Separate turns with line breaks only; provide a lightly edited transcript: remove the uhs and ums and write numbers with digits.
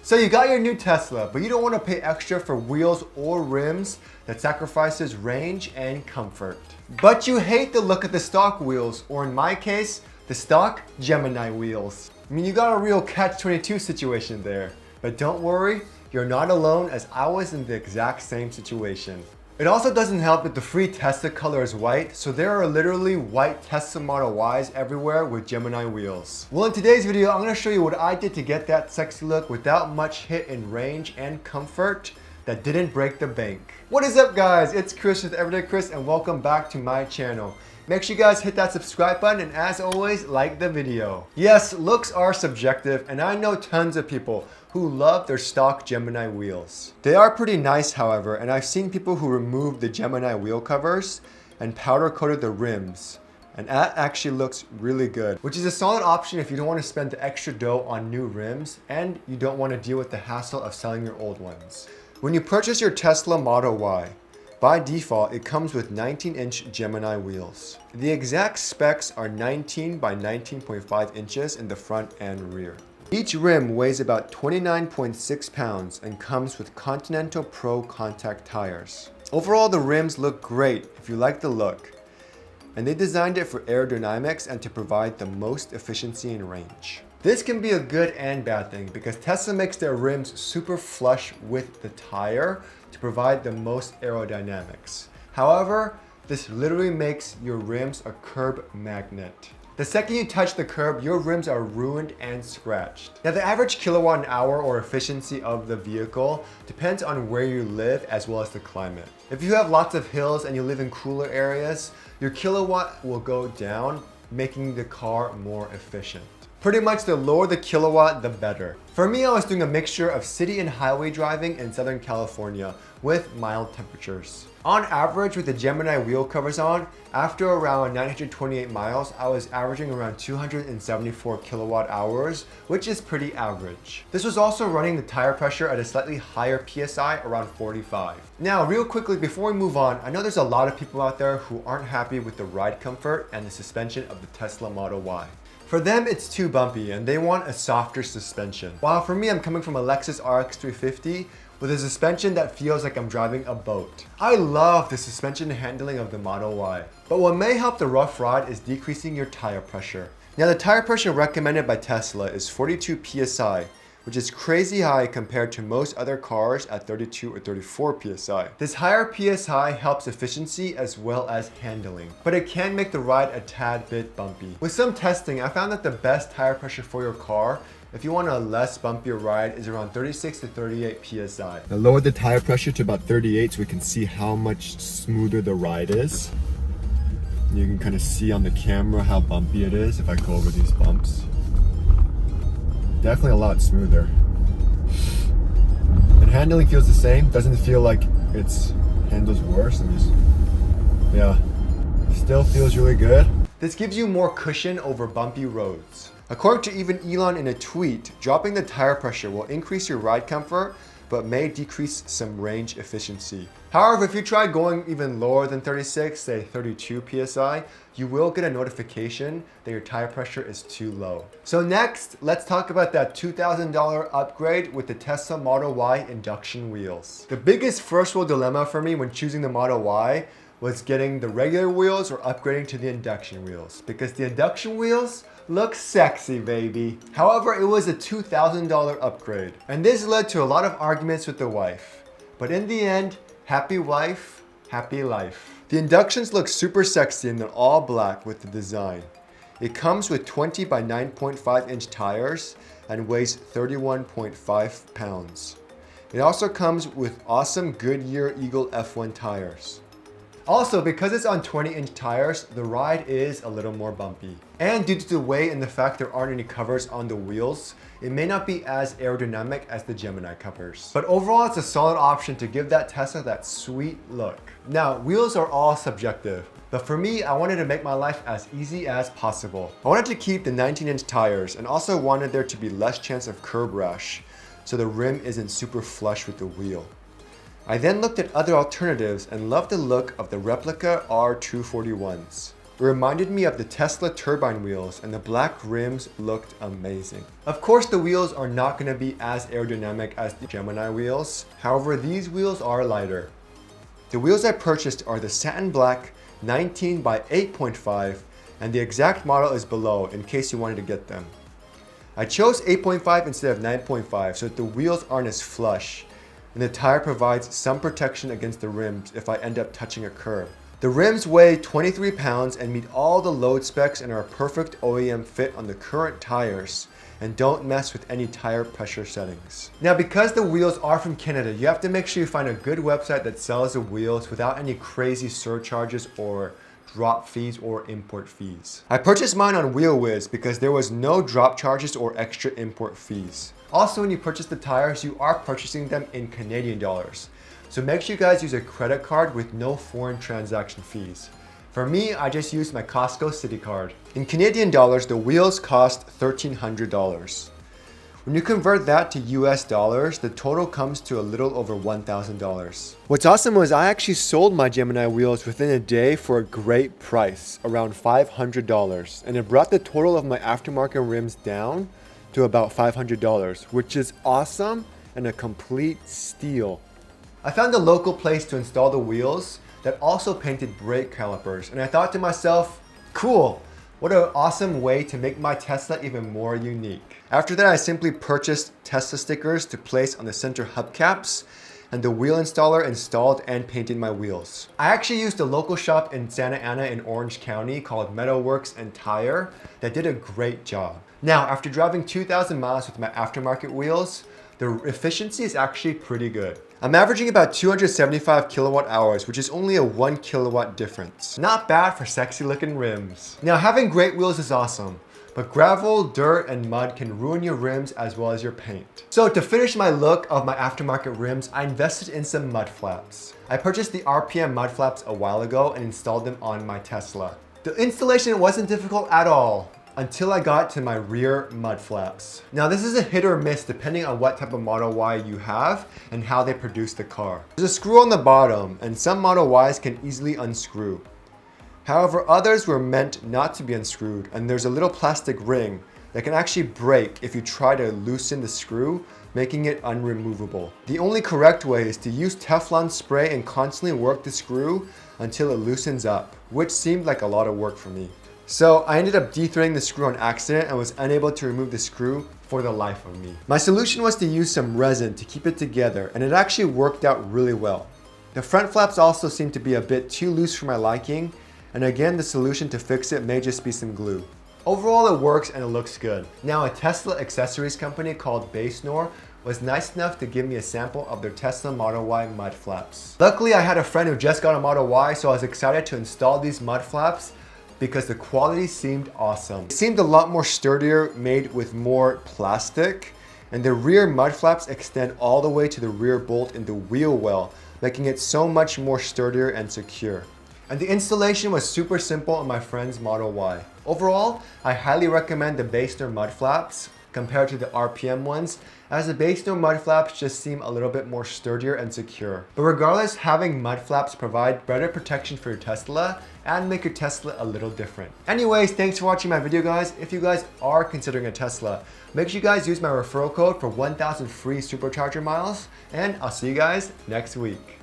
So you got your new Tesla, but you don't want to pay extra for wheels or rims that sacrifices range and comfort. But you hate the look of the stock wheels, or in my case, the stock Gemini wheels. I mean, you got a real catch-22 situation there. But don't worry, you're not alone, as I was in the exact same situation. It also doesn't help that the free Tesla color is white, so there are literally white Tesla Model Ys everywhere with Gemini wheels. Well, in today's video, I'm going to show you what I did to get that sexy look without much hit in range and comfort that didn't break the bank. What is up, guys? It's Chris with Everydaychris, and welcome back to my channel. Make sure you guys hit that subscribe button, and as always, like the video. Yes, looks are subjective, and I know tons of people who love their stock Gemini wheels. They are pretty nice, however, and I've seen people who removed the Gemini wheel covers and powder coated the rims, and that actually looks really good, which is a solid option if you don't want to spend the extra dough on new rims and you don't want to deal with the hassle of selling your old ones. When you purchase your Tesla Model Y, by default, it comes with 19-inch Gemini wheels. The exact specs are 19 by 19.5 inches in the front and rear. Each rim weighs about 29.6 pounds and comes with Continental Pro contact tires. Overall, the rims look great if you like the look, and they designed it for aerodynamics and to provide the most efficiency and range. This can be a good and bad thing because Tesla makes their rims super flush with the tire to provide the most aerodynamics. However, this literally makes your rims a curb magnet. The second you touch the curb, your rims are ruined and scratched. Now, the average kilowatt an hour or efficiency of the vehicle depends on where you live as well as the climate. If you have lots of hills and you live in cooler areas, your kilowatt will go down, making the car more efficient. Pretty much the lower the kilowatt, the better. For me, I was doing a mixture of city and highway driving in Southern California with mild temperatures. On average, with the Gemini wheel covers on, after around 928 miles, I was averaging around 274 kilowatt hours, which is pretty average. This was also running the tire pressure at a slightly higher PSI, around 45. Now, real quickly, before we move on, I know there's a lot of people out there who aren't happy with the ride comfort and the suspension of the Tesla Model Y. For them, it's too bumpy and they want a softer suspension. While for me, I'm coming from a Lexus RX 350 with a suspension that feels like I'm driving a boat. I love the suspension handling of the Model Y. But what may help the rough ride is decreasing your tire pressure. Now, the tire pressure recommended by Tesla is 42 PSI, which is crazy high compared to most other cars at 32 or 34 PSI. This higher PSI helps efficiency as well as handling, but it can make the ride a tad bit bumpy. With some testing, I found that the best tire pressure for your car, if you want a less bumpier ride, is around 36 to 38 PSI. I lowered the tire pressure to about 38 so we can see how much smoother the ride is. You can kind of see on the camera how bumpy it is if I go over these bumps. Definitely a lot smoother. And handling feels the same. Doesn't feel like it's handles worse. Yeah, still feels really good. This gives you more cushion over bumpy roads. According to even Elon in a tweet, dropping the tire pressure will increase your ride comfort, but may decrease some range efficiency. However, if you try going even lower than 36, say 32 PSI, you will get a notification that your tire pressure is too low. So next, let's talk about that $2,000 upgrade with the Tesla Model Y induction wheels. The biggest first world dilemma for me when choosing the Model Y was getting the regular wheels or upgrading to the induction wheels, because the induction wheels look sexy, baby. However, it was a $2,000 upgrade, and this led to a lot of arguments with the wife. But in the end, happy wife, happy life. The inductions look super sexy and they're all black with the design. It comes with 20 by 9.5 inch tires and weighs 31.5 pounds. It also comes with awesome Goodyear Eagle F1 tires. Also, because it's on 20-inch tires, the ride is a little more bumpy. And due to the weight and the fact there aren't any covers on the wheels, it may not be as aerodynamic as the Gemini covers. But overall, it's a solid option to give that Tesla that sweet look. Now, wheels are all subjective, but for me, I wanted to make my life as easy as possible. I wanted to keep the 19-inch tires and also wanted there to be less chance of curb rash, so the rim isn't super flush with the wheel. I then looked at other alternatives and loved the look of the Replika R241s. It reminded me of the Tesla turbine wheels, and the black rims looked amazing. Of course, the wheels are not going to be as aerodynamic as the Gemini wheels. However, these wheels are lighter. The wheels I purchased are the Satin Black 19 by 8.5, and the exact model is below in case you wanted to get them. I chose 8.5 instead of 9.5 so that the wheels aren't as flush, and the tire provides some protection against the rims if I end up touching a curb. The rims weigh 23 pounds and meet all the load specs and are a perfect OEM fit on the current tires and don't mess with any tire pressure settings. Now, because the wheels are from Canada, you have to make sure you find a good website that sells the wheels without any crazy surcharges or drop fees or import fees. I purchased mine on WheelWiz because there was no drop charges or extra import fees. Also, when you purchase the tires, you are purchasing them in Canadian dollars. So make sure you guys use a credit card with no foreign transaction fees. For me, I just used my Costco City card. In Canadian dollars, the wheels cost $1,300. When you convert that to US dollars, the total comes to a little over $1,000. What's awesome was I actually sold my Gemini wheels within a day for a great price, around $500. And it brought the total of my aftermarket rims down to about $500, which is awesome and a complete steal. I found a local place to install the wheels that also painted brake calipers, and I thought to myself, cool, what an awesome way to make my Tesla even more unique. After that, I simply purchased Tesla stickers to place on the center hubcaps, and the wheel installer installed and painted my wheels. I actually used a local shop in Santa Ana in Orange County called Metalworks and Tire that did a great job. Now, after driving 2,000 miles with my aftermarket wheels, the efficiency is actually pretty good. I'm averaging about 275 kilowatt hours, which is only a 1 kilowatt difference. Not bad for sexy looking rims. Now, having great wheels is awesome, but gravel, dirt, and mud can ruin your rims as well as your paint. So to finish my look of my aftermarket rims, I invested in some mud flaps. I purchased the RPM mud flaps a while ago and installed them on my Tesla. The installation wasn't difficult at all, until I got to my rear mud flaps. Now, this is a hit or miss depending on what type of Model Y you have and how they produce the car. There's a screw on the bottom, and some Model Ys can easily unscrew. However, others were meant not to be unscrewed, and there's a little plastic ring that can actually break if you try to loosen the screw, making it unremovable. The only correct way is to use Teflon spray and constantly work the screw until it loosens up, which seemed like a lot of work for me. So I ended up dethreading the screw on accident and was unable to remove the screw for the life of me. My solution was to use some resin to keep it together, and it actually worked out really well. The front flaps also seemed to be a bit too loose for my liking, and again, the solution to fix it may just be some glue. Overall, it works and it looks good. Now, a Tesla accessories company called Freshener was nice enough to give me a sample of their Tesla Model Y mud flaps. Luckily, I had a friend who just got a Model Y, so I was excited to install these mud flaps because the quality seemed awesome. It seemed a lot more sturdier, made with more plastic, and the rear mud flaps extend all the way to the rear bolt in the wheel well, making it so much more sturdier and secure. And the installation was super simple on my friend's Model Y. Overall, I highly recommend the Freshener mud flaps compared to the RPM ones, as the Freshener mud flaps just seem a little bit more sturdier and secure. But regardless, having mud flaps provide better protection for your Tesla and make your Tesla a little different. Anyways, thanks for watching my video, guys. If you guys are considering a Tesla, make sure you guys use my referral code for 1,000 free supercharger miles, and I'll see you guys next week.